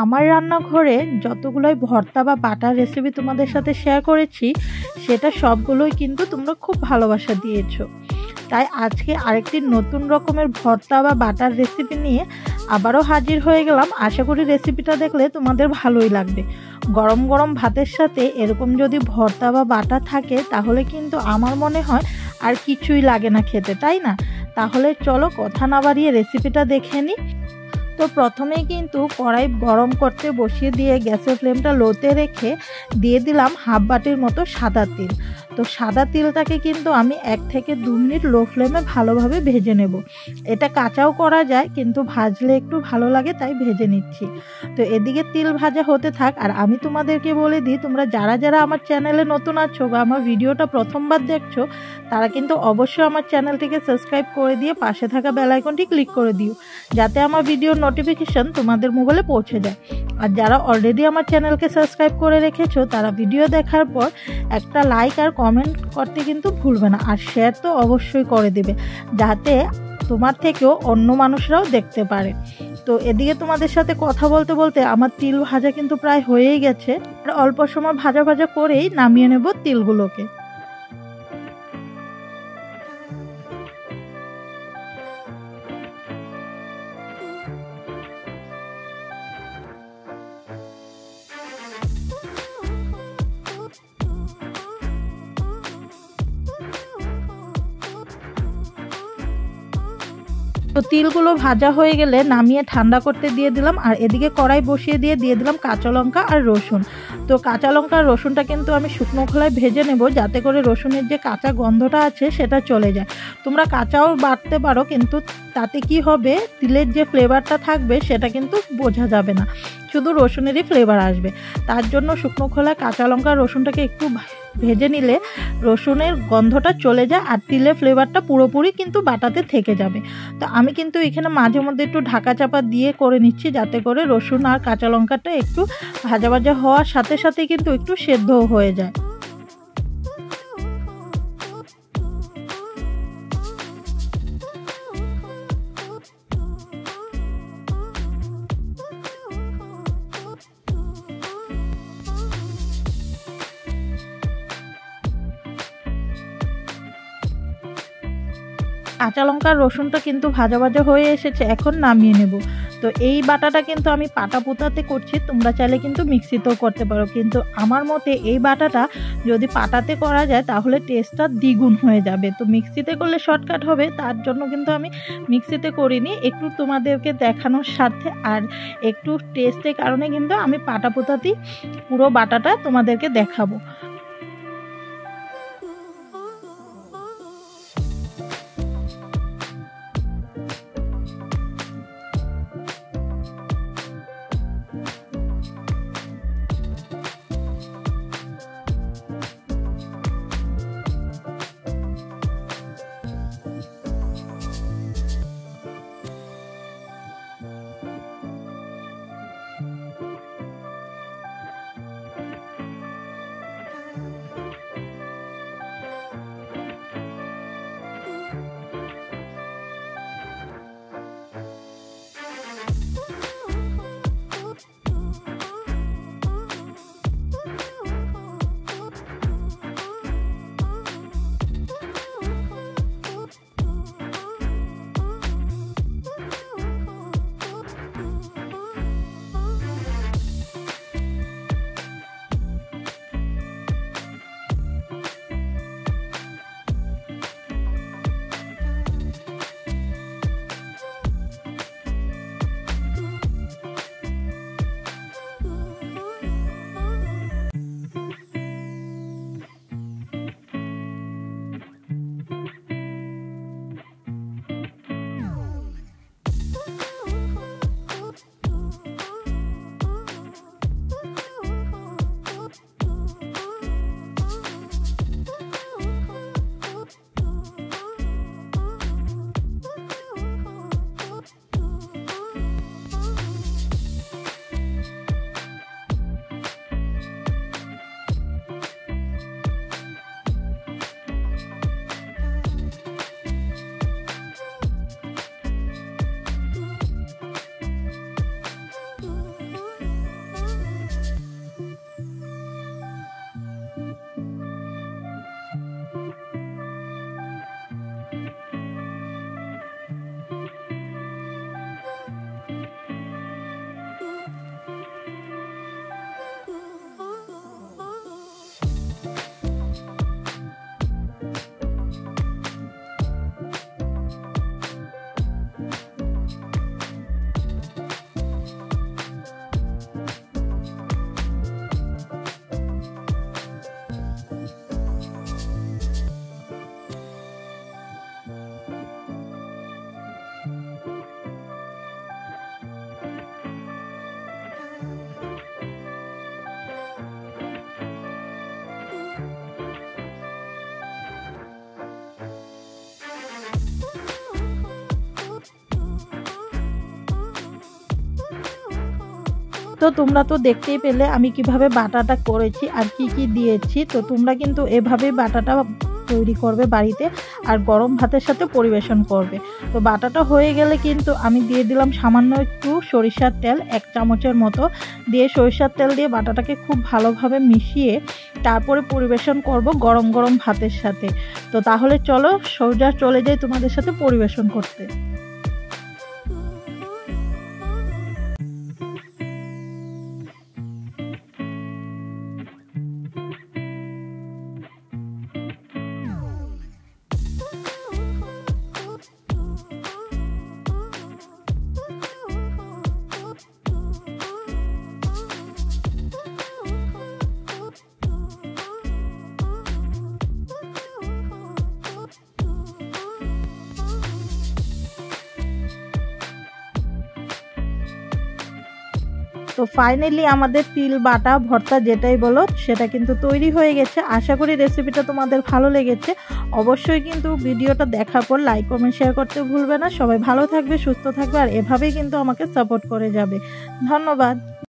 আমার রান্নাঘরে যতগুলোই ভর্তা বা বাটার রেসিপি তোমাদের সাথে শেয়ার করেছি সেটা সবগুলোই কিন্তু তোমরা খুব ভালোবাসা দিয়েছো। তাই আজকে আরেকটি নতুন রকমের ভর্তা বা বাটার রেসিপি নিয়ে আবারও হাজির হয়ে গেলাম। আশা করি রেসিপিটা দেখলে তোমাদের ভালোই লাগবে। গরম গরম ভাতের সাথে এরকম যদি ভর্তা বা বাটা থাকে তাহলে কিন্তু আমার মনে হয় আর কিছুই লাগে না খেতে, তাই না? তাহলে চলো কথা না বাড়িয়ে রেসিপিটা দেখে নিই। তো প্রথমেই কিন্তু কড়াই গরম করতে বসিয়ে দিয়ে গ্যাসের ফ্লেমটা লোতে রেখে দিয়ে দিলাম হাফ বাটির মতো সাদা তিল। তো সাদা তিলটাকে কিন্তু আমি 1 থেকে 2 মিনিট লো ফ্লেমে ভালোভাবে ভেজে নেব। এটা কাঁচাও করা যায় কিন্তু ভাজলে একটু ভালো লাগে, তাই ভেজে নিচ্ছি। তো এদিকে তিল ভাজা হতে থাক আর আমি তোমাদেরকে বলে দিই, তোমরা যারা যারা আমার চ্যানেলে নতুন আছো বা আমার ভিডিওটা প্রথমবার দেখছো তারা কিন্তু অবশ্যই আমার চ্যানেলটিকে সাবস্ক্রাইব করে দিয়ে পাশে থাকা বেল আইকনটি ক্লিক করে দিও, যাতে আমার ভিডিওর নোটিফিকেশন তোমাদের মোবাইলে পৌঁছে যায়। আর যারা অলরেডি আমার চ্যানেলকে সাবস্ক্রাইব করে রেখেছো তারা ভিডিও দেখার পর একটা লাইক আর কমেন্ট করতে কিন্তু ভুলবে না, আর শেয়ার তো অবশ্যই করে দেবে যাতে তোমার থেকেও অন্য মানুষরাও দেখতে পারে। তো এদিকে তোমাদের সাথে কথা বলতে বলতে আমার তিল ভাজা কিন্তু প্রায় হয়েই গেছে। আর অল্প সময় ভাজা ভাজা করেই নামিয়ে নেব তিলগুলোকে। তো তিলগুলো ভাজা হয়ে গেলে নামিয়ে ঠান্ডা করতে দিয়ে দিলাম। আর এদিকে কড়াই বসিয়ে দিয়ে দিলাম কাঁচা লঙ্কা আর রসুন। তো কাঁচা লঙ্কা আর রসুনটা কিন্তু আমি শুকনো খোলায় ভেজে নেব, যাতে করে রসুনের যে কাঁচা গন্ধটা আছে সেটা চলে যায়। তোমরা কাঁচাও বাটতে পারো, কিন্তু তাতে কি হবে, তিলের যে ফ্লেভারটা থাকবে সেটা কিন্তু বোঝা যাবে না, শুধু রসুনেরই ফ্লেভার আসবে। তার জন্য শুকনো খোলায় কাঁচা লঙ্কা রসুনটাকে একটু ভেজে নিলে রসুনের গন্ধটা চলে যায় আর তিলের ফ্লেভারটা পুরোপুরি কিন্তু বাটাতে থেকে যাবে। তো আমি কিন্তু এখানে মাঝে মধ্যে একটু ঢাকা চাপা দিয়ে করে নিচ্ছি, যাতে করে রসুন আর কাঁচা লঙ্কাটা একটু ভাজা ভাজা হওয়ার সাথে সাথে কিন্তু একটু সেদ্ধও হয়ে যায়। কাঁচা লঙ্কা রসুনটা কিন্তু ভাজা ভাজা হয়ে এসেছে, এখন নামিয়ে নেব। তো এই বাটাটা কিন্তু আমি পাটা পুতাতে করছি, তোমরা চাইলে কিন্তু মিক্সিতেও করতে পারো, কিন্তু আমার মতে এই বাটাটা যদি পাটাতে করা যায় তাহলে টেস্টটা দ্বিগুণ হয়ে যাবে। তো মিক্সিতে করলে শর্টকাট হবে, তার জন্য কিন্তু আমি মিক্সিতে করিনি, একটু তোমাদেরকে দেখানোর স্বার্থে আর একটু টেস্টের কারণে কিন্তু আমি পাটা পুতাতেই পুরো বাটাটা তোমাদেরকে দেখাবো। তো তোমরা তো দেখতেই পেলে আমি কিভাবে বাটাটা করেছি আর কি কি দিয়েছি। তো তোমরা কিন্তু এভাবেই বাটাটা তৈরি করবে বাড়িতে আর গরম ভাতের সাথে পরিবেশন করবে। তো বাটাটা হয়ে গেলে কিন্তু আমি দিয়ে দিলাম সামান্য একটু সরিষার তেল, 1 চামচের মতো দিয়ে সরিষার তেল দিয়ে বাটাটাকে খুব ভালোভাবে মিশিয়ে তারপরে পরিবেশন করব গরম গরম ভাতের সাথে। তো তাহলে চলো সোজা চলে যাই তোমাদের সাথে পরিবেশন করতে। তো ফাইনালি আমাদের তিল বাটা ভর্তা যেটাই বলো সেটা কিন্তু তৈরি হয়ে গেছে। আশা করি রেসিপিটা তোমাদের ভালো লেগেছে। অবশ্যই কিন্তু ভিডিওটা দেখার পর লাইক কমেন্ট শেয়ার করতে ভুলবে না। সবাই ভালো থাকবে, সুস্থ থাকবে আর এভাবেই কিন্তু আমাকে সাপোর্ট করে যাবে। ধন্যবাদ।